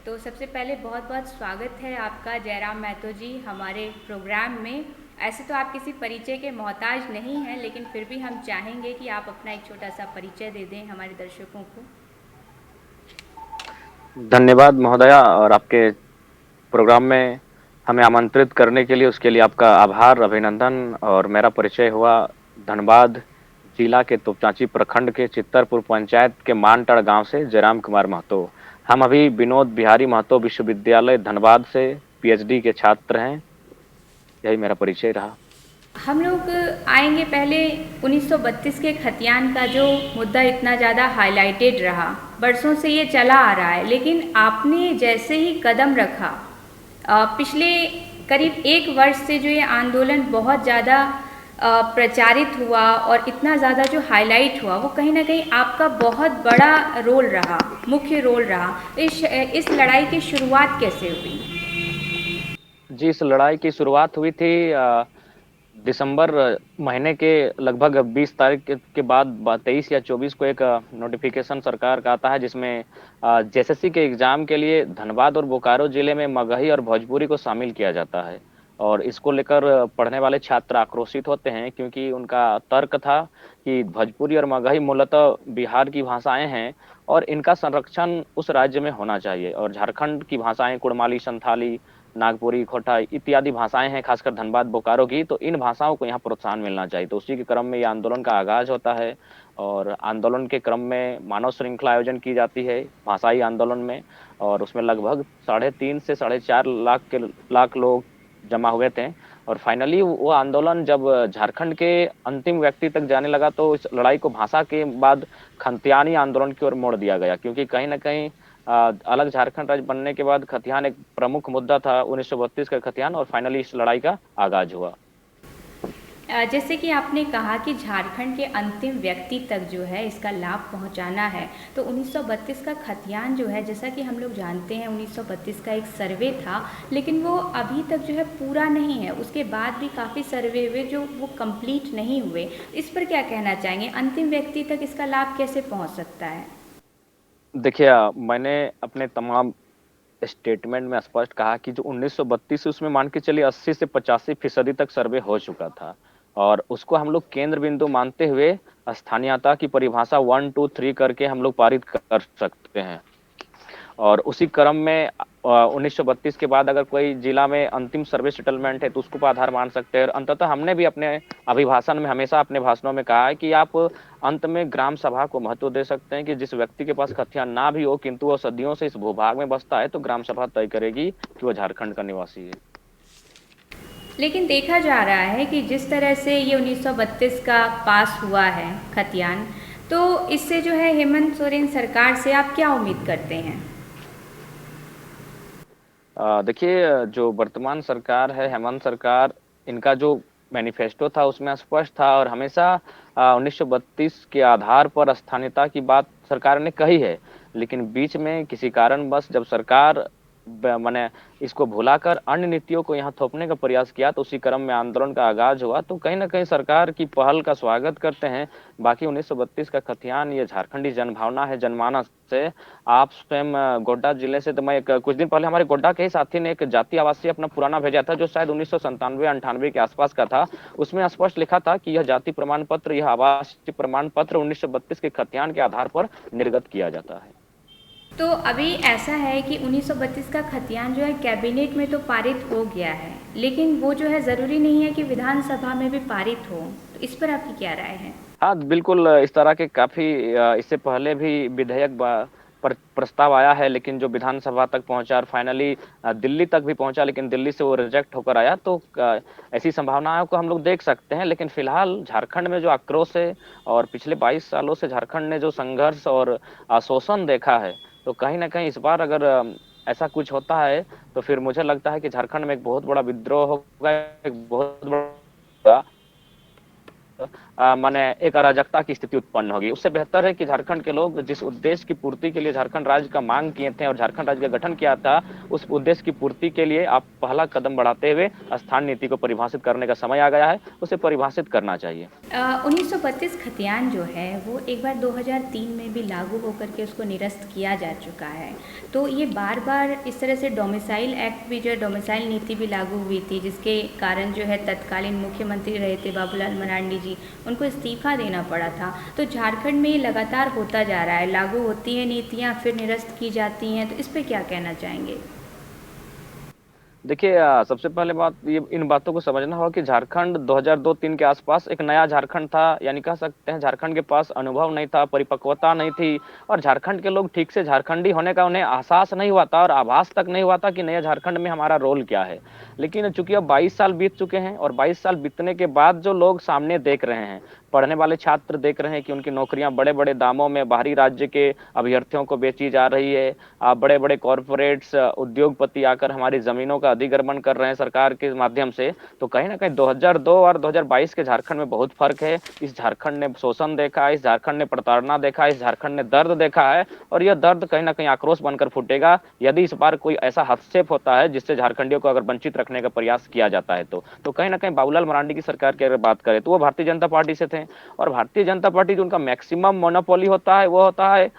तो सबसे पहले बहुत-बहुत स्वागत है आपका जयराम महतो जी हमारे प्रोग्राम में। ऐसे तो आप किसी परिचय के मोहताज नहीं हैं, लेकिन फिर भी हम चाहेंगे कि आप अपना एक छोटा-सा परिचय दे दें हमारे दर्शकों को। धन्यवाद महोदया और आपके प्रोग्राम में हमें आमंत्रित करने के लिए उसके लिए आपका आभार, अभिनंदन। और मेरा परिचय हुआ धनबाद जिला के तोपचांची प्रखंड के चित्तरपुर पंचायत के मानतड़ गांव से जयराम कुमार महतो। हम अभी विनोद बिहारी महतो विश्वविद्यालय धनबाद से पीएचडी के छात्र हैं। यही मेरा परिचय रहा। हम लोग आएंगे पहले 1932 के खतियान का जो मुद्दा इतना ज़्यादा हाईलाइटेड रहा, बरसों से ये चला आ रहा है, लेकिन आपने जैसे ही कदम रखा पिछले करीब एक वर्ष से जो ये आंदोलन बहुत ज़्यादा प्रचारित हुआ और इतना ज़्यादा जो हाईलाइट हुआ, वो कहीं ना कहीं आपका बहुत बड़ा रोल रहा, मुख्य रोल रहा। इस लड़ाई की शुरुआत कैसे हुई? जी, इस लड़ाई की शुरुआत हुई थी दिसंबर महीने के लगभग 20 तारीख के बाद 23 या 24 को एक नोटिफिकेशन सरकार का आता है, जिसमें जेएसएससी के एग्जाम के लिए धनबाद और बोकारो जिले में मगही और भोजपुरी को शामिल किया जाता है। और इसको लेकर पढ़ने वाले छात्र आक्रोशित होते हैं, क्योंकि उनका तर्क था कि भोजपुरी और मगही मूलतः बिहार की भाषाएं हैं और इनका संरक्षण उस राज्य में होना चाहिए। और झारखंड की भाषाएं कुड़माली, संथाली, नागपुरी, खोटा इत्यादि भाषाएं हैं, खासकर धनबाद बोकारो की, तो इन भाषाओं को यहाँ प्रोत्साहन मिलना चाहिए। तो उसी के क्रम में ये आंदोलन का आगाज होता है और आंदोलन के क्रम में मानव श्रृंखला आयोजन की जाती है भाषाई आंदोलन में। और उसमें लगभग 3.5 से 4.5 लाख लोग जमा हुए थे। और फाइनली वो आंदोलन जब झारखंड के अंतिम व्यक्ति तक जाने लगा, तो इस लड़ाई को भाषा के बाद खंतियानी आंदोलन की ओर मोड़ दिया गया, क्योंकि कहीं ना कहीं अलग झारखंड राज्य बनने के बाद खतियान एक प्रमुख मुद्दा था, 1932 का खतियान। और फाइनली इस लड़ाई का आगाज हुआ। जैसे कि आपने कहा कि झारखंड के अंतिम व्यक्ति तक जो है इसका लाभ पहुंचाना है, तो 1932 का खतियान जो है, जैसा कि हम लोग जानते हैं 1932 का एक सर्वे था, लेकिन वो अभी तक जो है पूरा नहीं है। उसके बाद भी काफ़ी सर्वे हुए जो वो कंप्लीट नहीं हुए। इस पर क्या कहना चाहेंगे? अंतिम व्यक्ति तक इसका लाभ कैसे पहुंच सकता है? देखिए, मैंने अपने तमाम स्टेटमेंट में स्पष्ट कहा कि जो 1932 उसमें मान के चलिए 80 से 85% तक सर्वे हो चुका था। और उसको हम लोग केंद्र बिंदु मानते हुए स्थानीयता की परिभाषा 1 2 3 करके हम लोग पारित कर सकते हैं। और उसी क्रम में 1932 के बाद अगर कोई जिला में अंतिम सर्वे सेटलमेंट है, तो उसको भी आधार मान सकते हैं। और अंततः हमने भी अपने अभिभाषण में हमेशा अपने भाषणों में कहा है कि आप अंत में ग्राम सभा को महत्व दे सकते हैं, कि जिस व्यक्ति के पास खतियान ना भी हो किंतु वो सदियों से इस भूभाग में बसता है, तो ग्राम सभा तय करेगी कि वो झारखंड का निवासी है। लेकिन देखा जा रहा है कि जिस तरह से ये 1932 का पास हुआ है खतियान, तो इससे जो है हेमंत सोरेन सरकार से आप क्या उम्मीद करते हैं? देखिए, जो वर्तमान सरकार है, हेमंत सरकार, इनका जो मैनिफेस्टो था उसमें स्पष्ट था और हमेशा 1932 के आधार पर स्थानीयता की बात सरकार ने कही है। लेकिन बीच में किसी कारणवश जब सरकार माने इसको भुलाकर अन्य नीतियों को यहाँ थोपने का प्रयास किया, तो उसी क्रम में आंदोलन का आगाज हुआ। तो कहीं ना कहीं सरकार की पहल का स्वागत करते हैं। बाकी 1932 का खतियान ये झारखंडी जनभावना है, जनमानस से। आप स्वयं गोड्डा जिले से, तो मैं कुछ दिन पहले हमारे गोड्डा के ही साथी ने एक जाति आवासीय अपना पुराना भेजा था, जो शायद 1997-98 के आसपास का था। उसमें स्पष्ट लिखा था कि यह जाति प्रमाण पत्र, यह आवासीय प्रमाण पत्र 1932 के खतियान के आधार पर निर्गत किया जाता है। तो अभी ऐसा है कि 1932 का खतियान जो है कैबिनेट में तो पारित हो गया है, लेकिन वो जो है ज़रूरी नहीं है कि विधानसभा में भी पारित हो। तो इस पर आपकी क्या राय है? हाँ, बिल्कुल। इस तरह के काफी इससे पहले भी विधेयक प्रस्ताव आया है, लेकिन जो विधानसभा तक पहुंचा और फाइनली दिल्ली तक भी पहुंचा, लेकिन दिल्ली से वो रिजेक्ट होकर आया। तो ऐसी संभावनाओं को हम लोग देख सकते हैं। लेकिन फिलहाल झारखंड में जो आक्रोश है और पिछले 22 सालों से झारखंड ने जो संघर्ष और शोषण देखा है, तो कहीं ना कहीं इस बार अगर ऐसा कुछ होता है, तो फिर मुझे लगता है कि झारखंड में एक बहुत बड़ा विद्रोह होगा, एक बहुत बड़ा माने एक अराजकता की स्थिति उत्पन्न होगी। उससे बेहतर है कि झारखंड के लोग जिस उद्देश्य की पूर्ति के लिए झारखंड राज्य का मांग किए थे और झारखंड राज्य का गठन किया था, उस उद्देश्य की पूर्ति के लिए आप पहला कदम बढ़ाते हुए स्थान नीति को परिभाषित करने का समय आ गया है, उसे परिभाषित करना चाहिए। 1932 खतियान जो है वो एक बार 2003 में भी लागू होकर के उसको निरस्त किया जा चुका है। तो ये बार बार इस तरह से डोमिसाइल एक्ट भी जो है, डोमिसाइल नीति भी लागू हुई थी, जिसके कारण जो है तत्कालीन मुख्यमंत्री रहे थे बाबूलाल मरांडी जी, उनको इस्तीफा देना पड़ा था। तो झारखंड में ये लगातार होता जा रहा है, लागू होती हैं नीतियाँ फिर निरस्त की जाती हैं, तो इस पर क्या कहना चाहेंगे? देखिए, सबसे पहले बात ये इन बातों को समझना होगा कि झारखंड 2002-3 के आसपास एक नया झारखंड था, यानी कह सकते हैं झारखंड के पास अनुभव नहीं था, परिपक्वता नहीं थी और झारखंड के लोग ठीक से झारखंडी होने का उन्हें एहसास नहीं हुआ था और आभास तक नहीं हुआ था कि नया झारखंड में हमारा रोल क्या है। लेकिन चूंकि अब 22 साल बीत चुके हैं और 22 साल बीतने के बाद जो लोग सामने देख रहे हैं, पढ़ने वाले छात्र देख रहे हैं कि उनकी नौकरियां बड़े बड़े दामों में बाहरी राज्य के अभ्यर्थियों को बेची जा रही है। बड़े बड़े कॉरपोरेट्स, उद्योगपति आकर हमारी जमीनों का अधिग्रहण कर रहे हैं सरकार के माध्यम से। तो कहीं ना कहीं 2002 और 2022 के झारखंड में बहुत फर्क है। इस झारखंड ने शोषण देखा है, इस झारखंड ने प्रताड़ना देखा है, इस झारखंड ने दर्द देखा है और यह दर्द कहीं ना कहीं आक्रोश बनकर फूटेगा यदि इस बार कोई ऐसा हस्तक्षेप होता है जिससे झारखंडियों को अगर वंचित रखने का प्रयास किया जाता है। तो कहीं ना कहीं बाबूलाल मरांडी की सरकार की अगर बात करें तो वो भारतीय जनता पार्टी से थे और भारतीय जनता पार्टी जो उनका मैक्सिमम मोनोपोली होता है वो होता है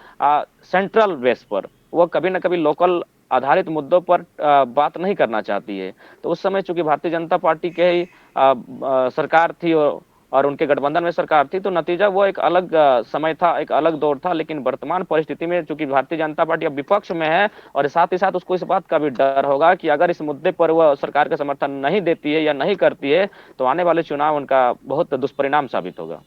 सेंट्रल बेस पर। वो कभी ना कभी लोकल आधारित मुद्दों पर बात नहीं करना चाहती है। तो उस समय चूंकि भारतीय जनता पार्टी के ही सरकार थी और उनके गठबंधन में सरकार थी, तो नतीजा वो एक अलग समय था, एक अलग दौर था। लेकिन वर्तमान परिस्थिति में चूंकि भारतीय जनता पार्टी अब विपक्ष में है और साथ ही साथ उसको इस बात का भी डर होगा कि अगर इस मुद्दे पर वह सरकार का समर्थन नहीं देती है या नहीं करती है तो आने वाले चुनाव उनका बहुत दुष्परिणाम साबित होगा।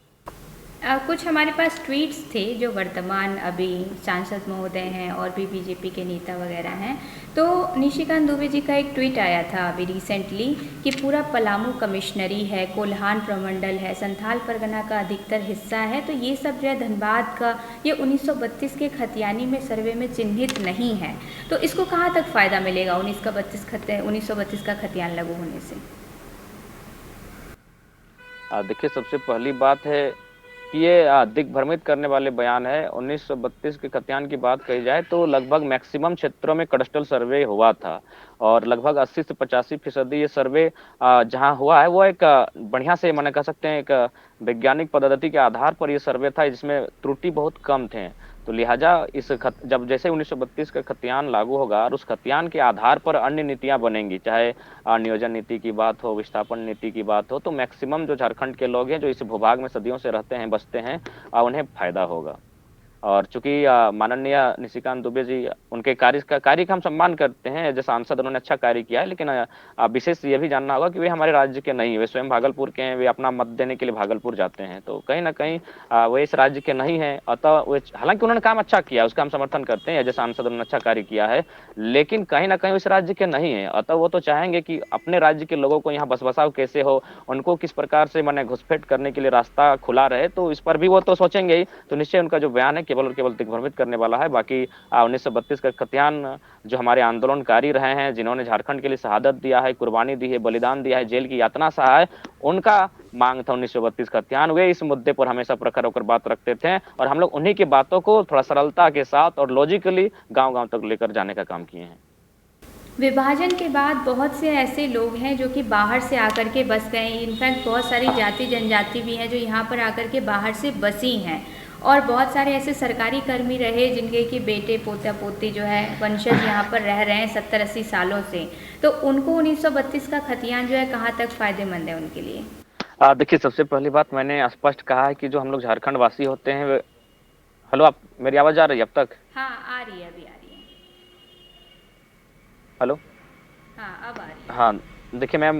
कुछ हमारे पास ट्वीट्स थे जो वर्तमान अभी सांसद महोदय हैं और भी बीजेपी के नेता वगैरह हैं। तो निशिकांत दुबे जी का एक ट्वीट आया था अभी रिसेंटली कि पूरा पलामू कमिश्नरी है, कोल्हान प्रमंडल है, संथाल परगना का अधिकतर हिस्सा है, तो ये सब जो है धनबाद का ये 1932 के खतियानी में सर्वे में चिन्हित नहीं है। तो इसको कहाँ तक फ़ायदा मिलेगा 1932 का खतियान लागू होने से? देखिए, सबसे पहली बात है कि ये दिग्भ्रमित करने वाले बयान है। 1932 के खतियान की बात कही जाए तो लगभग मैक्सिमम क्षेत्रों में कडस्ट्रल सर्वे हुआ था और लगभग 80 से 85% ये सर्वे जहां हुआ है वो एक बढ़िया से मैंने कह सकते हैं एक वैज्ञानिक पद्धति के आधार पर ये सर्वे था जिसमें त्रुटि बहुत कम थे। तो लिहाजा जब जैसे 1932 का खतियान लागू होगा और उस खतियान के आधार पर अन्य नीतियां बनेंगी, चाहे नियोजन नीति की बात हो, विस्थापन नीति की बात हो, तो मैक्सिमम जो झारखंड के लोग हैं जो इस भूभाग में सदियों से रहते हैं, बसते हैं, उन्हें फायदा होगा। और चूंकि माननीय निशिकांत दुबे जी उनके कार्य का हम सम्मान करते हैं, जैसे सांसद उन्होंने अच्छा कार्य किया है, लेकिन विशेष ये भी जानना होगा कि वे हमारे राज्य के नहीं है, वे स्वयं भागलपुर के हैं, वे अपना मत देने के लिए भागलपुर जाते हैं। तो कहीं ना कहीं वे इस राज्य के नहीं है। अतः वे, हालांकि उन्होंने काम अच्छा किया, उसका हम समर्थन करते हैं, जैसे सांसद उन्होंने अच्छा कार्य किया है, लेकिन कहीं ना कहीं इस राज्य के नहीं है। अतः वो तो चाहेंगे कि अपने राज्य के लोगों को यहाँ बसबसाव कैसे हो, उनको किस प्रकार से मैंने घुसपैठ करने के लिए रास्ता खुला रहे, तो इस पर भी वो तो सोचेंगे ही। तो निश्चय उनका जो बयान है केवल और केवल दिग्भ्रमित करने वाला है। बाकी 1932 का खतियान जो हमारे आंदोलनकारी रहे हैं, जिन्होंने झारखंड के लिए शहादत दिया है, कुर्बानी दी है, बलिदान दिया है, जेल की यातना सहा है, उनका मांग था 1932 खतियान। वे इस मुद्दे पर हमेशा प्रखर होकर बात रखते थे और हम लोग उन्हीं की बातों को थोड़ा सरलता के साथ और लॉजिकली गांव गांव तक लेकर जाने का काम किए हैं। विभाजन के बाद बहुत से ऐसे लोग हैं जो कि बाहर से आकर के बस गए हैं। इनफैक्ट बहुत सारी जाति जनजाति भी हैं जो यहाँ पर आकर के बाहर से बसी हैं और बहुत सारे ऐसे सरकारी कर्मी रहे जिनके कि बेटे पोता पोती जो है वंशज यहाँ पर रह रहे हैं 70-80 सालों से। तो उनको 1932 का खतियान जो है कहाँ तक फ़ायदेमंद है उनके लिए? देखिए, सबसे पहली बात मैंने स्पष्ट कहा है कि जो हम लोग झारखंड वासी होते हैं। हेलो, आप मेरी आवाज आ रही है अब तक? हाँ, आ रही है, अभी आ रही है। हेलो। हाँ, अब आ रही है। हाँ, देखिए मैम,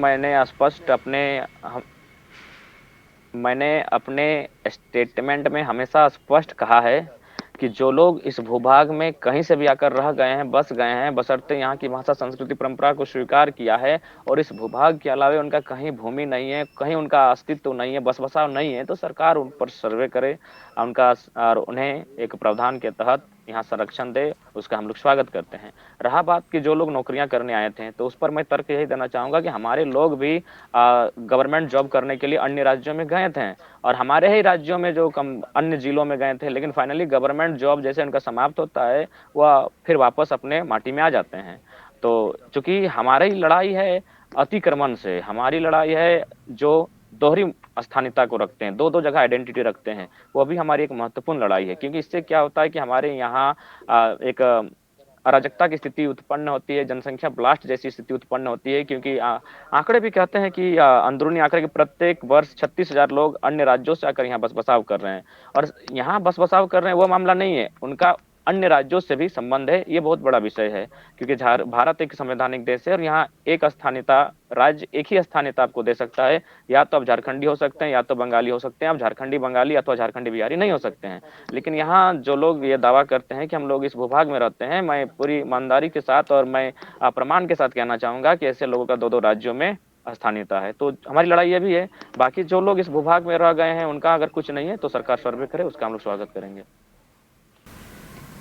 मैंने अपने स्टेटमेंट में हमेशा स्पष्ट कहा है कि जो लोग इस भूभाग में कहीं से भी आकर रह गए हैं, बस गए हैं, बशर्ते यहाँ की भाषा, संस्कृति, परंपरा को स्वीकार किया है और इस भूभाग के अलावे उनका कहीं भूमि नहीं है, कहीं उनका अस्तित्व नहीं है, बस बसाव नहीं है, तो सरकार उन पर सर्वे करे, उनका और उन्हें एक प्रावधान के तहत यहाँ संरक्षण दे, उसका हम लोग स्वागत करते हैं। रहा बात कि जो लोग नौकरियां करने आए थे, तो उस पर मैं तर्क यही देना चाहूंगा कि हमारे लोग भी गवर्नमेंट जॉब करने के लिए अन्य राज्यों में गए थे, और हमारे ही राज्यों में जो कम अन्य जिलों में गए थे, लेकिन फाइनली गवर्नमेंट जॉब जैसे उनका समाप्त होता है, वह फिर वापस अपने माटी में आ जाते हैं। तो चूंकि हमारी लड़ाई है अतिक्रमण से, हमारी लड़ाई है जो दोहरी स्थानीयता को रखते हैं, दो दो जगह आइडेंटिटी रखते हैं, वो भी हमारी एक महत्वपूर्ण लड़ाई है। क्योंकि इससे क्या होता है कि हमारे यहाँ एक अराजकता की स्थिति उत्पन्न होती है, जनसंख्या ब्लास्ट जैसी स्थिति उत्पन्न होती है। क्योंकि आंकड़े भी कहते हैं कि अंदरूनी आंकड़े कि प्रत्येक वर्ष 36,000 लोग अन्य राज्यों से आकर यहाँ बस बसाव कर रहे हैं, और यहाँ बस बसाव कर रहे हैं वो मामला नहीं है, उनका अन्य राज्यों से भी संबंध है। ये बहुत बड़ा विषय है, क्योंकि भारत एक संवैधानिक देश है, और यहाँ एक स्थानीयता राज्य एक ही स्थानीयता आपको दे सकता है। या तो आप झारखंडी हो सकते हैं, या तो बंगाली हो सकते हैं, आप झारखंडी बंगाली अथवा झारखंडी बिहारी नहीं हो सकते हैं। लेकिन यहाँ जो लोग ये दावा करते हैं कि हम लोग इस भूभाग में रहते हैं, मैं पूरी ईमानदारी के साथ और मैं प्रमाण के साथ कहना चाहूंगा कि ऐसे लोगों का दो दो राज्यों में स्थानीयता है। तो हमारी लड़ाई ये भी है। बाकी जो लोग इस भूभाग में रह गए हैं, उनका अगर कुछ नहीं है तो सरकार सर्वे करे, उसका हम लोग स्वागत करेंगे।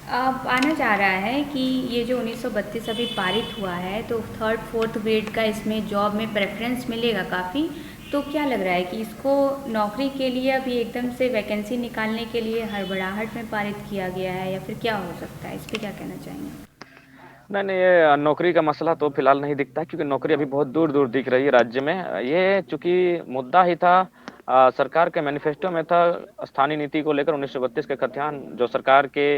अब आना चाह रहा है कि ये जो 1932 अभी पारित हुआ है, तो थर्ड फोर्थ ग्रेड का इसमें जॉब में प्रेफरेंस मिलेगा काफ़ी। तो क्या लग रहा है कि इसको नौकरी के लिए अभी एकदम से वैकेंसी निकालने के लिए हड़बड़ाहट में पारित किया गया है, या फिर क्या हो सकता है? इस पर क्या कहना चाहेंगे? नहीं नहीं, ये नौकरी का मसला तो फिलहाल नहीं दिखता है, क्योंकि नौकरी अभी बहुत दूर दूर दिख रही है राज्य में। ये चूंकि मुद्दा ही था, सरकार के मैनिफेस्टो में था स्थानीय नीति को लेकर 1932 के खतियान, जो सरकार के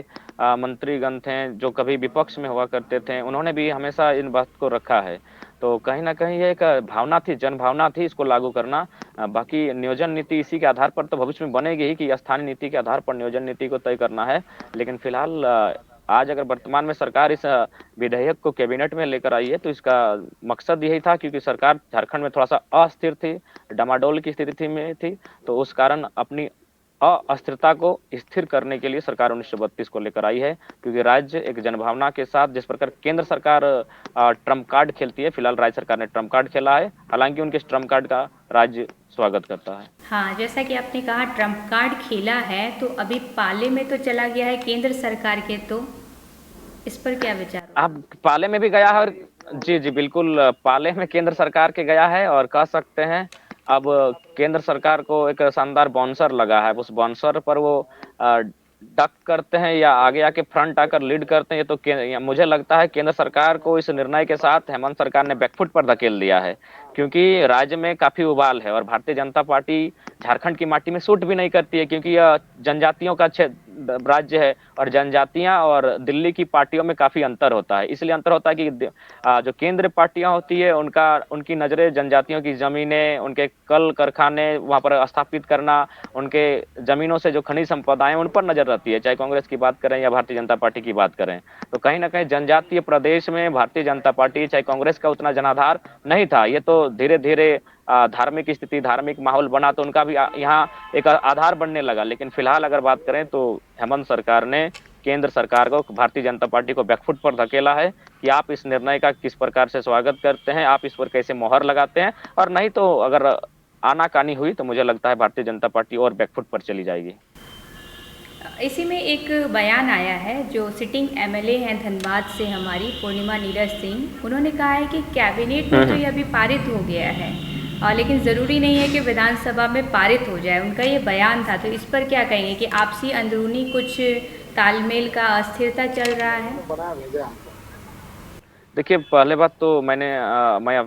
मंत्रीगण थे जो कभी विपक्ष में हुआ करते थे, उन्होंने भी हमेशा इन बात को रखा है। तो कहीं ना कहीं ये एक भावना थी, जन भावना थी इसको लागू करना। बाकी नियोजन नीति इसी के आधार पर तो भविष्य में बनेगी ही, कि स्थानीय नीति के आधार पर नियोजन नीति को तय करना है। लेकिन फिलहाल आज अगर वर्तमान में सरकार इस विधेयक को कैबिनेट में लेकर आई है, तो इसका मकसद यही था, क्योंकि सरकार झारखंड में थोड़ा सा अस्थिर थी, डामाडोल की स्थिति में थी, तो उस कारण अपनी अस्थिरता को स्थिर करने के लिए सरकार 1932 को लेकर आई है। क्योंकि राज्य एक जनभावना के साथ, जिस प्रकार केंद्र सरकार ट्रम्प कार्ड खेलती है, फिलहाल राज्य सरकार ने ट्रम्प कार्ड खेला है, हालांकि उनके ट्रम्प कार्ड का राज्य स्वागत करता है। हाँ, जैसा कि आपने कहा ट्रम्प कार्ड खेला है, तो अभी पाले में तो चला गया है केंद्र सरकार के, तो इस पर क्या विचार? अब पाले में भी गया है, और जी जी बिल्कुल, पाले में केंद्र सरकार के गया है, और कह सकते हैं अब केंद्र सरकार को एक शानदार बाउंसर लगा है। उस बाउंसर पर वो डक करते हैं या आगे आके फ्रंट आकर लीड करते हैं। ये तो मुझे लगता है केंद्र सरकार को इस निर्णय के साथ हेमंत सरकार ने बैकफुट पर धकेल दिया है, क्योंकि राज्य में काफी उबाल है, और भारतीय जनता पार्टी झारखंड की माटी में सूट भी नहीं करती है, क्योंकि यह जनजातियों का राज्य है, और जनजातियां और दिल्ली की पार्टियों में काफी अंतर होता है। इसलिए अंतर होता है कि जो केंद्र पार्टियां होती है, उनकी नजरें जनजातियों की जमीनें, उनके कल कारखाने वहां पर स्थापित करना, उनके जमीनों से जो खनिज संपदाएं, उन पर नजर रहती है, चाहे कांग्रेस की बात करें या भारतीय जनता पार्टी की बात करें। तो कहीं ना कहीं जनजातीय प्रदेश में भारतीय जनता पार्टी चाहे कांग्रेस का उतना जनाधार नहीं था। ये तो धीरे धीरे धार्मिक स्थिति, धार्मिक माहौल बना, तो उनका भी यहाँ एक आधार बनने लगा। लेकिन फिलहाल अगर बात करें तो हेमंत सरकार ने केंद्र सरकार को, भारतीय जनता पार्टी को बैकफुट पर धकेला है कि आप इस निर्णय का किस प्रकार से स्वागत करते हैं, आप इस पर कैसे मोहर लगाते हैं, और नहीं तो अगर आनाकानी हुई तो मुझे लगता है भारतीय जनता पार्टी और बैकफुट पर चली जाएगी। इसी में एक बयान आया है, जो सिटिंग एमएलए हैं धनबाद से हमारी पूर्णिमा नीरज सिंह, उन्होंने कहा है कि कैबिनेट में तो ये अभी पारित हो गया है, लेकिन ज़रूरी नहीं है कि विधानसभा में पारित हो जाए, उनका ये बयान था। तो इस पर क्या कहेंगे कि आपसी अंदरूनी कुछ तालमेल का अस्थिरता चल रहा है? देखिए, पहले बात तो मैं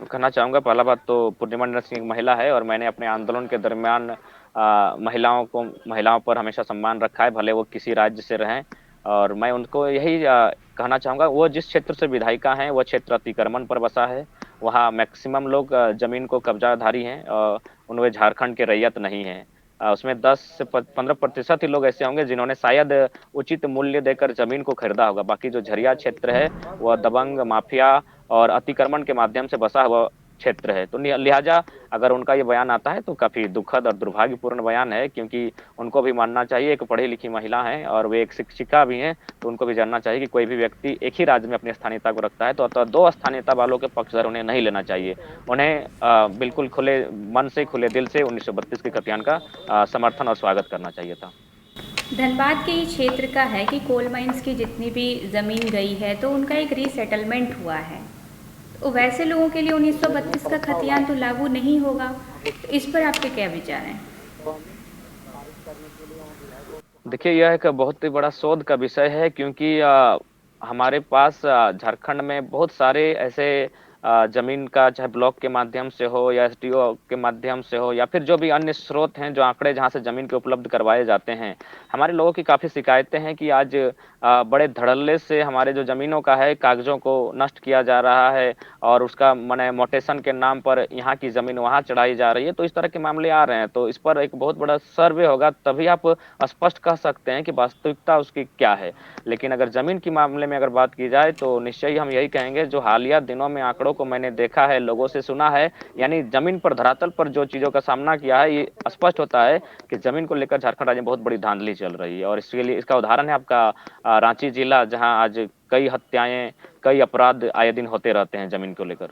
कहना चाहूँगा, पहला बात तो पूर्णिमा नीरज सिंह महिला है, और मैंने अपने आंदोलन के दरमियान महिलाओं पर हमेशा सम्मान रखा है, भले वो किसी राज्य से रहें। और मैं उनको यही कहना चाहूँगा, वो जिस क्षेत्र से विधायिका हैं, वो क्षेत्र अतिक्रमण पर बसा है, वहाँ मैक्सिमम लोग जमीन को कब्जाधारी हैं, उनमें झारखंड के रैयत नहीं है। उसमें 10 से 15% ही लोग ऐसे होंगे जिन्होंने शायद उचित मूल्य देकर जमीन को खरीदा होगा। बाकी जो झरिया क्षेत्र है, वह दबंग, माफिया और अतिक्रमण के माध्यम से बसा हुआ क्षेत्र है। तो लिहाजा अगर उनका ये बयान आता है तो काफी दुखद और दुर्भाग्यपूर्ण बयान है, क्योंकि उनको भी मानना चाहिए, एक पढ़ी लिखी महिला है और वे एक शिक्षिका भी हैं, तो उनको भी जानना चाहिए कि कोई भी व्यक्ति एक ही राज्य में अपनी स्थानीयता को रखता है तो दो स्थानीयता वालों के पक्षधर उन्हें नहीं लेना चाहिए। उन्हें बिल्कुल खुले मन से, खुले दिल से 1932 के खतियान का समर्थन और स्वागत करना चाहिए था। धनबाद के ही क्षेत्र का है कि कोल माइंस की जितनी भी ज़मीन गई है तो उनका एक रीसेटलमेंट हुआ है। तो वैसे लोगों के लिए 1932 का खतियान तो लागू नहीं होगा। तो इस पर आपके क्या विचार हैं? देखिए, यह एक बहुत ही बड़ा शोध का विषय है, क्योंकि हमारे पास झारखंड में बहुत सारे ऐसे जमीन का, चाहे ब्लॉक के माध्यम से हो या एसडीओ के माध्यम से हो या फिर जो भी अन्य स्रोत हैं, जो आंकड़े जहां से जमीन के उपलब्ध करवाए जाते हैं, हमारे लोगों की काफी शिकायतें हैं कि आज बड़े धड़ल्ले से हमारे जो जमीनों का है कागजों को नष्ट किया जा रहा है, और उसका माने मोटेशन के नाम पर यहाँ की जमीन वहां चढ़ाई जा रही है। तो इस तरह के मामले आ रहे हैं, तो इस पर एक बहुत बड़ा सर्वे होगा, तभी आप स्पष्ट कह सकते हैं कि वास्तविकता उसकी क्या है। लेकिन अगर जमीन के मामले में अगर बात की जाए तो निश्चय ही हम यही कहेंगे, जो हालिया दिनों में आंकड़ों को मैंने देखा है, लोगों से सुना है, यानी जमीन पर धरातल पर जो चीजों का सामना किया है, ये स्पष्ट होता है कि जमीन को लेकर झारखंड राज्य में बहुत बड़ी धांधली चल रही है। और इसके लिए इसका उदाहरण है आपका रांची जिला, जहां आज कई हत्याएं, कई अपराध आए दिन होते रहते हैं जमीन को लेकर।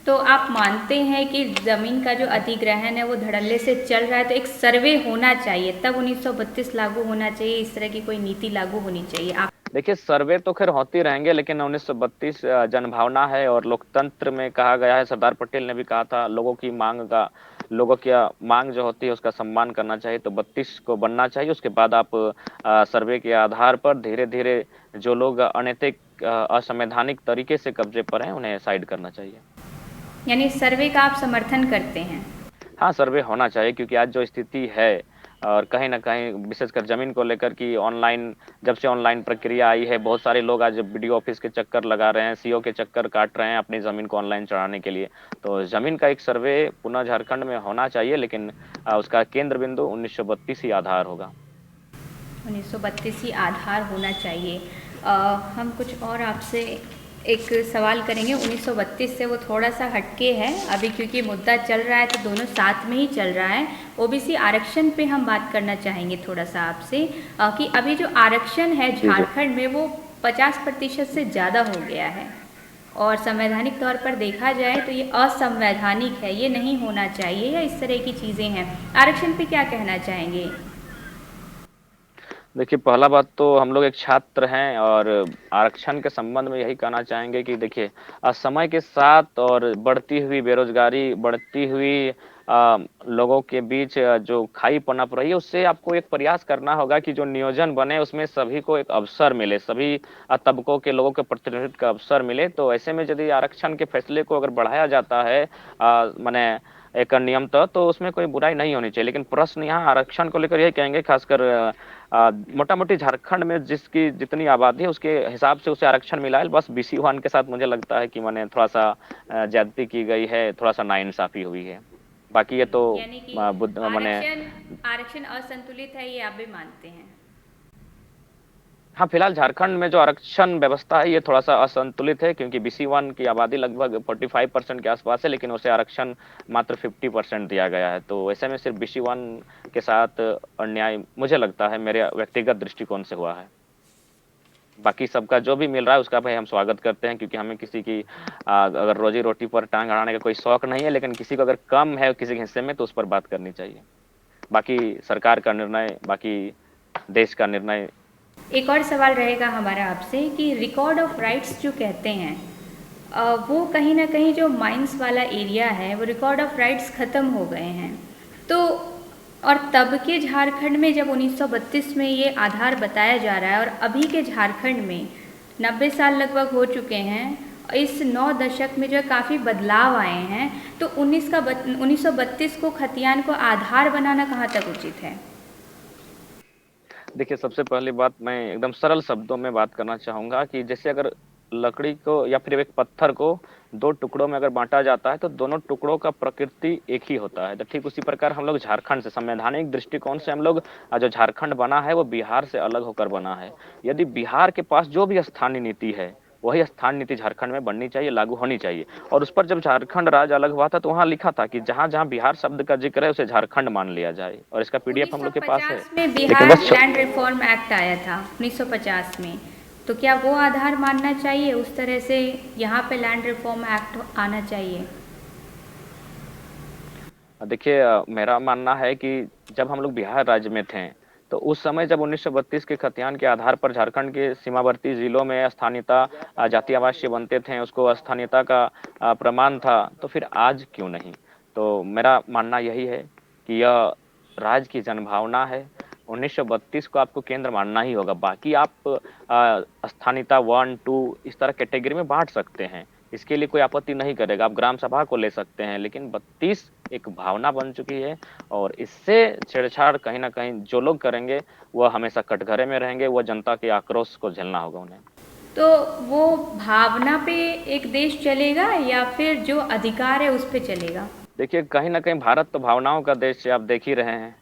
तो आप मानते हैं कि ज़मीन का जो अधिग्रहण है वो धड़ल्ले से चल रहा है, तो एक सर्वे होना चाहिए तब 1932 लागू होना चाहिए, इस तरह की कोई नीति लागू होनी चाहिए? आप देखिए, सर्वे तो खैर होती रहेंगे, लेकिन 1932 जनभावना है, और लोकतंत्र में कहा गया है, सरदार पटेल ने भी कहा था, लोगों की मांग जो होती है उसका सम्मान करना चाहिए। तो 32 को बनना चाहिए, उसके बाद आप सर्वे के आधार पर धीरे धीरे जो लोग अनैतिक, असंवैधानिक तरीके से कब्जे पर हैं, उन्हें साइड करना चाहिए। यानी सर्वे का आप समर्थन करते हैं? हाँ, सर्वे होना चाहिए, क्योंकि आज जो स्थिति है, और कहीं न कहीं विशेषकर ज़मीन को लेकर कि जब से ऑनलाइन प्रक्रिया आई है, बहुत सारे लोग आज बीडीओ ऑफिस के चक्कर लगा रहे हैं, सीओ के चक्कर काट रहे हैं अपनी ज़मीन को ऑनलाइन चढ़ाने के लिए। तो ज़मीन का एक सर्वे पुनः झारखंड में होना चाहिए, लेकिन उसका केंद्र बिंदु 1932 ही आधार होगा। 1932 ही आधार होना चाहिए। हम कुछ और आपसे एक सवाल करेंगे 1932 से, वो थोड़ा सा हटके है अभी, क्योंकि मुद्दा चल रहा है तो दोनों साथ में ही चल रहा है। ओबीसी आरक्षण पे हम बात करना चाहेंगे थोड़ा सा आपसे, कि अभी जो आरक्षण है झारखंड में वो 50% से ज़्यादा हो गया है, और संवैधानिक तौर पर देखा जाए तो ये असंवैधानिक है, ये नहीं होना चाहिए, या इस तरह की चीज़ें हैं। आरक्षण पे क्या कहना चाहेंगे? देखिए, पहला बात तो हम लोग एक छात्र हैं, और आरक्षण के संबंध में यही कहना चाहेंगे कि देखिए, समय के साथ और बढ़ती हुई बेरोजगारी, बढ़ती हुई लोगों के बीच जो खाई पनप रही है, उससे आपको एक प्रयास करना होगा कि जो नियोजन बने उसमें सभी को एक अवसर मिले, सभी तबकों के लोगों के प्रतिनिधित्व का अवसर मिले। तो ऐसे में यदि आरक्षण के फैसले को अगर बढ़ाया जाता है, माने एक नियमतः, तो उसमें कोई बुराई नहीं होनी चाहिए। लेकिन प्रश्न यहाँ आरक्षण को लेकर यही कहेंगे, खासकर मोटा मोटी झारखंड में जिसकी जितनी आबादी है उसके हिसाब से उसे आरक्षण मिला है। बस बीसी वन के साथ मुझे लगता है कि मैंने थोड़ा सा ज्यादती की गई है, थोड़ा सा नाइंसाफी हुई है। बाकी ये तो यानी कि मैंने आरक्षण असंतुलित है, ये आप भी मानते हैं? हाँ, फिलहाल झारखंड में जो आरक्षण व्यवस्था है ये थोड़ा सा असंतुलित है, क्योंकि बीसी वन की आबादी लगभग 45% के आसपास है, लेकिन उसे आरक्षण मात्र 50% दिया गया है। तो ऐसे में सिर्फ बीसी वन के साथ अन्याय मुझे लगता है, मेरे व्यक्तिगत दृष्टिकोण से हुआ है। बाकी सबका जो भी मिल रहा है उसका भाई हम स्वागत करते हैं, क्योंकि हमें किसी की अगर रोजी रोटी पर टांग अड़ाने का कोई शौक नहीं है, लेकिन किसी को अगर कम है किसी के हिस्से में तो उस पर बात करनी चाहिए। बाकी सरकार का निर्णय, बाकी देश का निर्णय। एक और सवाल रहेगा हमारा आपसे कि रिकॉर्ड ऑफ राइट्स जो कहते हैं, वो कहीं ना कहीं जो माइंस वाला एरिया है वो रिकॉर्ड ऑफ राइट्स ख़त्म हो गए हैं। तो और तब के झारखंड में जब 1932 में ये आधार बताया जा रहा है, और अभी के झारखंड में 90 साल लगभग हो चुके हैं, इस 9 दशक में जो काफ़ी बदलाव आए हैं, तो 1932 को खतियान को आधार बनाना कहाँ तक उचित है? देखिए, सबसे पहली बात मैं एकदम सरल शब्दों में बात करना चाहूँगा कि जैसे अगर लकड़ी को या फिर एक पत्थर को 2 टुकड़ों में अगर बाँटा जाता है तो दोनों टुकड़ों का प्रकृति एक ही होता है। तो ठीक उसी प्रकार हम लोग झारखंड से संवैधानिक दृष्टिकोण से हम लोग जो झारखंड बना है वो बिहार से अलग होकर बना है। यदि बिहार के पास जो भी स्थानीय नीति है वही स्थान नीति झारखंड में बननी चाहिए, लागू होनी चाहिए। और उस पर जब झारखंड राज्य अलग हुआ था तो वहाँ लिखा था कि जहाँ जहाँ बिहार शब्द का जिक्र है उसे झारखंड मान लिया जाए, और इसका पीडीएफ हम लोग के पास है। 1950 में लेकिन बिहार बस लैंड रिफॉर्म एक्ट आया था 1950 में, तो क्या वो आधार मानना चाहिए? उस तरह से यहाँ पे लैंड रिफॉर्म एक्ट आना चाहिए? देखिए, मेरा मानना है कि जब हम लोग बिहार राज्य में थे तो उस समय जब 1932 के खतियान के आधार पर झारखंड के सीमावर्ती जिलों में स्थानीयता जाति आवासीय बनते थे, उसको स्थानीयता का प्रमाण था, तो फिर आज क्यों नहीं? तो मेरा मानना यही है कि यह राज्य की जनभावना है। 1932 को आपको केंद्र मानना ही होगा, बाकी आप स्थानीयता 1, 2 इस तरह कैटेगरी में बाँट सकते हैं। इसके लिए कोई आपत्ति नहीं करेगा, आप ग्राम सभा को ले सकते हैं, लेकिन 32 एक भावना बन चुकी है और इससे छेड़छाड़ कहीं न कहीं जो लोग करेंगे, वह हमेशा कटघरे में रहेंगे, वह जनता के आक्रोश को झेलना होगा उन्हें। तो वो भावना पे एक देश चलेगा या फिर जो अधिकार है उस पे चलेगा? देखिए, कहीं न कहीं भारत तो भावनाओं का देश है, आप देख ही रहे हैं।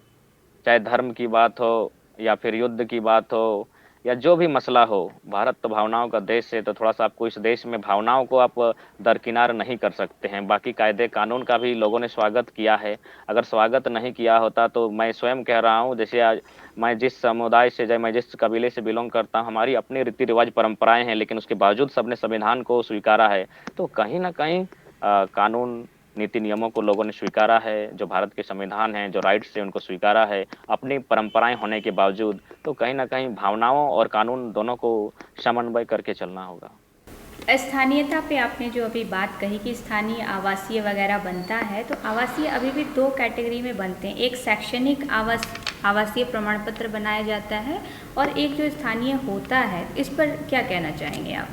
चाहे धर्म की बात हो या फिर युद्ध की बात हो या जो भी मसला हो, भारत तो भावनाओं का देश है, तो थोड़ा-सा आपको इस देश में भावनाओं को आप दरकिनार नहीं कर सकते हैं। बाकी कायदे कानून का भी लोगों ने स्वागत किया है। अगर स्वागत नहीं किया होता तो मैं स्वयं कह रहा हूँ, जैसे आज मैं जिस समुदाय से मैं जिस कबीले से बिलॉन्ग करता हूँ, हमारी अपनी रीति-रिवाज परंपराएँ हैं, लेकिन उसके बावजूद सबने संविधान को स्वीकारा है। तो कहीं न कहीं कानून नीति नियमों को लोगों ने स्वीकारा है, जो भारत के संविधान हैं, जो राइट्स हैं, उनको स्वीकारा है, अपनी परंपराएँ होने के बावजूद। तो कहीं न कहीं भावनाओं और कानून दोनों को समन्वय करके चलना होगा। स्थानीयता पे आपने जो अभी बात कही कि स्थानीय आवासीय वगैरह बनता है, तो आवासीय अभी भी 2 कैटेगरी में बनते हैं। एक शैक्षणिक आवासीय प्रमाण पत्र बनाया जाता है और एक जो स्थानीय होता है, इस पर क्या कहना चाहेंगे आप?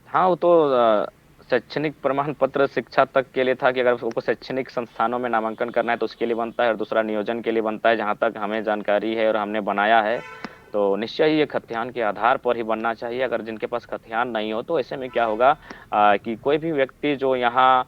हाँ, वो तो शैक्षणिक प्रमाण पत्र शिक्षा तक के लिए था कि अगर उसको शैक्षणिक संस्थानों में नामांकन करना है तो उसके लिए बनता है और दूसरा नियोजन के लिए बनता है, जहाँ तक हमें जानकारी है और हमने बनाया है। तो निश्चय ही ये खतियान के आधार पर ही बनना चाहिए। अगर जिनके पास खतियान नहीं हो तो ऐसे में क्या होगा कि कोई भी व्यक्ति जो यहाँ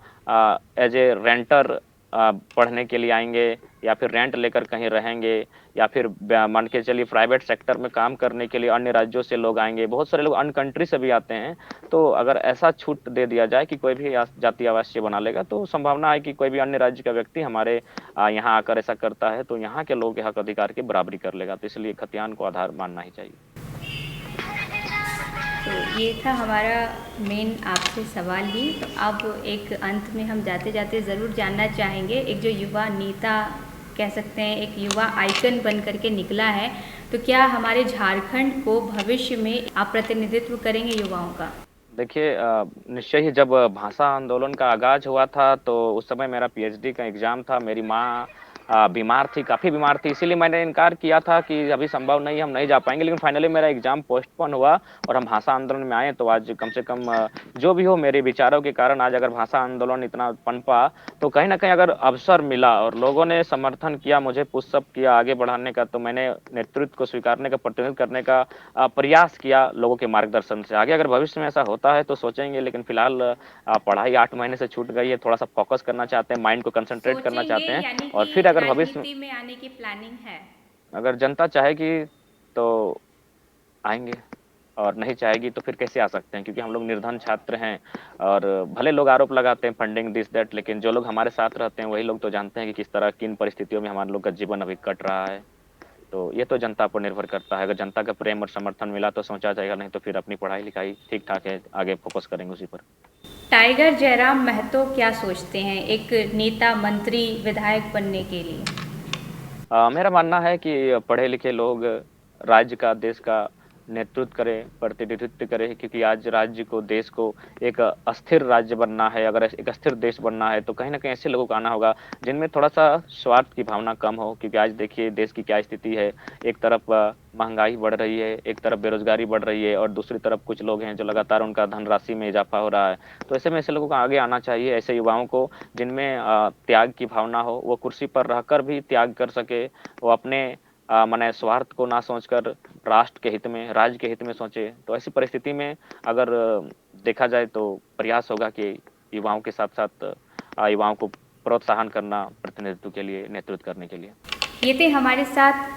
एज ए रेंटर पढ़ने के लिए आएँगे या फिर रेंट लेकर कहीं रहेंगे या फिर मान के चलिए प्राइवेट सेक्टर में काम करने के लिए अन्य राज्यों से लोग आएँगे। बहुत सारे लोग अन्य कंट्री से भी आते हैं। तो अगर ऐसा छूट दे दिया जाए कि कोई भी जाति आवासीय बना लेगा, तो संभावना है कि कोई भी अन्य राज्य का व्यक्ति हमारे यहाँ आकर ऐसा करता है, तो यहाँ के लोगों के हक अधिकार की बराबरी कर लेगा। तो इसलिए खतियान को आधार मानना ही चाहिए। तो ये था हमारा मेन आपसे सवाल ही। तो अब एक अंत में हम जाते-जाते ज़रूर जानना चाहेंगे, एक जो युवा नेता कह सकते हैं, एक युवा आइकन बन करके निकला है, तो क्या हमारे झारखंड को भविष्य में आप प्रतिनिधित्व करेंगे युवाओं का? देखिए निश्चय ही जब भाषा आंदोलन का आगाज़ हुआ था, तो उस समय मेरा पीएचडी का एग्ज़ाम था। मेरी माँ बीमार थी, काफ़ी बीमार थी, इसीलिए मैंने इनकार किया था कि अभी संभव नहीं है, हम नहीं जा पाएँगे। लेकिन फाइनली मेरा एग्ज़ाम पोस्टपोन हुआ और हम भाषा आंदोलन में आए, तो आज कम से कम जो भी हो मेरे विचारों के कारण आज अगर भाषा आंदोलन इतना पनपा, तो कहीं न कहीं अगर अवसर मिला और लोगों ने समर्थन किया, मुझे पुश-अप किया आगे बढ़ाने का, तो मैंने नेतृत्व को स्वीकारने का, प्रतिनिधित्व करने का प्रयास किया लोगों के मार्गदर्शन से। आगे अगर भविष्य में ऐसा होता है तो सोचेंगे, लेकिन फिलहाल पढ़ाई 8 महीने से छूट गई है, थोड़ा-सा फ़ोकस करना चाहते हैं, माइंड को कंसंट्रेट करना सोचेंगे चाहते हैं यानी और कि फिर अगर भविष्य में राजनीति में आने की प्लानिंग है? अगर जनता चाहेगी तो आएँगे और नहीं चाहेगी तो फिर कैसे आ सकते हैं? क्योंकि हम लोग निर्धन छात्र हैं और भले लोग आरोप लगाते हैं फंडिंग दिस दैट, लेकिन जो लोग हमारे साथ रहते हैं वही लोग तो जानते हैं कि किस तरह किन परिस्थितियों में हमारे लोग का जीवन अभी कट रहा है। तो ये तो जनता पर निर्भर करता है। अगर जनता का प्रेम और समर्थन मिला तो सोचा जाएगा, नहीं तो फिर अपनी पढ़ाई-लिखाई ठीक-ठाक है, आगे फ़ोकस करेंगे उसी पर। टाइगर जयराम महतो क्या सोचते हैं एक नेता, मंत्री, विधायक बनने के लिए? मेरा मानना है कि पढ़े-लिखे लोग राज्य का, देश का नेतृत्व करें, प्रतिनिधित्व करें, क्योंकि आज राज्य को, देश को एक अस्थिर राज्य बनना है, अगर एक अस्थिर देश बनना है, तो कहीं न कहीं ऐसे लोगों को आना होगा, जिनमें थोड़ा-सा स्वार्थ की भावना कम हो। क्योंकि आज देखिए देश की क्या स्थिति है, एक तरफ महँगाई बढ़ रही है, एक तरफ बेरोज़गारी बढ़ रही है और दूसरी तरफ कुछ लोग हैं जो लगातार उनका धनराशि में इज़ाफ़ा हो रहा है। तो ऐसे में ऐसे लोगों को आगे आना चाहिए, ऐसे युवाओं को जिनमें त्याग की भावना हो, वो कुर्सी पर रहकर भी त्याग कर सके, वो अपने माने स्वार्थ को ना सोचकर राष्ट्र के हित में, राज्य के हित में सोचे। तो ऐसी परिस्थिति में अगर देखा जाए तो प्रयास होगा कि युवाओं के साथ-साथ युवाओं को प्रोत्साहन करना प्रतिनिधित्व के लिए, नेतृत्व करने के लिए। ये थे हमारे साथ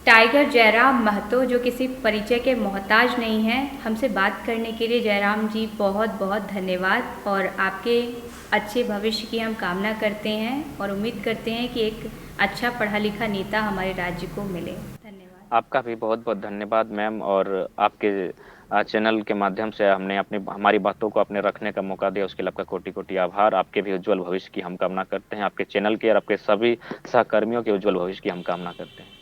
टाइगर जयराम महतो, जो किसी परिचय के मोहताज नहीं हैं। हमसे बात करने के लिए जयराम जी बहुत-बहुत धन्यवाद और आपके अच्छे भविष्य की हम कामना करते हैं और उम्मीद करते हैं कि एक अच्छा पढ़ा-लिखा नेता हमारे राज्य को मिले। धन्यवाद। आपका भी बहुत-बहुत धन्यवाद मैम, और आपके चैनल के माध्यम से हमने हमारी बातों को आपने रखने का मौका दिया, उसके लिए आपका कोटि-कोटि आभार। आपके भी उज्ज्वल भविष्य की हम कामना करते हैं। आपके चैनल की और आपके सभी सहकर्मियों के उज्ज्वल भविष्य की हम कामना करते हैं।